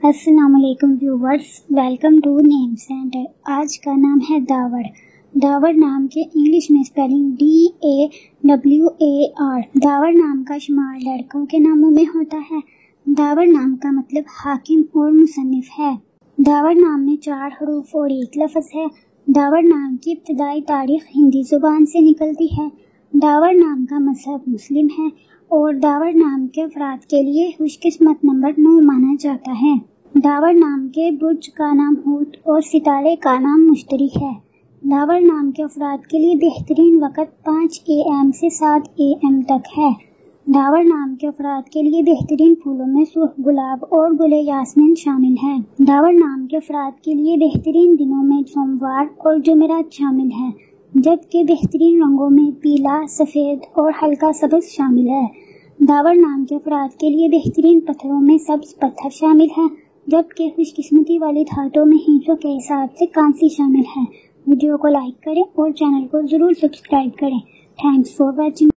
السلام علیکم viewers, welcome to name centre. آج کا نام ہے داوڑ۔ داوڑ نام کے انگلش میں اسپیلنگ DAWAR۔ داوڑ نام کا شمار لڑکوں کے ناموں میں ہوتا ہے۔ داوڑ نام کا مطلب حاکم اور مصنف ہے۔ داوڑ نام میں 4 حروف اور 1 لفظ ہے۔ داوڑ نام کی ابتدائی تاریخ ہندی زبان سے نکلتی ہے۔ داوڑ نام کا مذہب مسلم ہے اور داوڑ نام کے افراد کے لیے خوش قسمت نمبر 9 مانا جاتا ہے۔ داوڑ نام کے برج کا نام ہوت اور ستارے کا نام مشتری ہے۔ داوڑ نام کے افراد کے لیے بہترین وقت 5 AM سے 7 AM تک ہے۔ داوڑ نام کے افراد کے لیے بہترین پھولوں میں سرخ گلاب اور گل یاسمین شامل ہیں۔ داوڑ نام کے افراد کے لیے بہترین دنوں میں سوموار اور جمعرات شامل ہیں، جبکہ بہترین رنگوں میں پیلا، سفید اور ہلکا سبز شامل ہے۔ داوڑ نام کے افراد کے لیے بہترین پتھروں میں سبز پتھر شامل ہے، جبکہ خوش قسمتی والی دھاتوں میں ہندسوں کے حساب سے کانسی شامل ہے۔ ویڈیو کو لائک کریں اور چینل کو ضرور سبسکرائب کریں۔ Thanks for watching.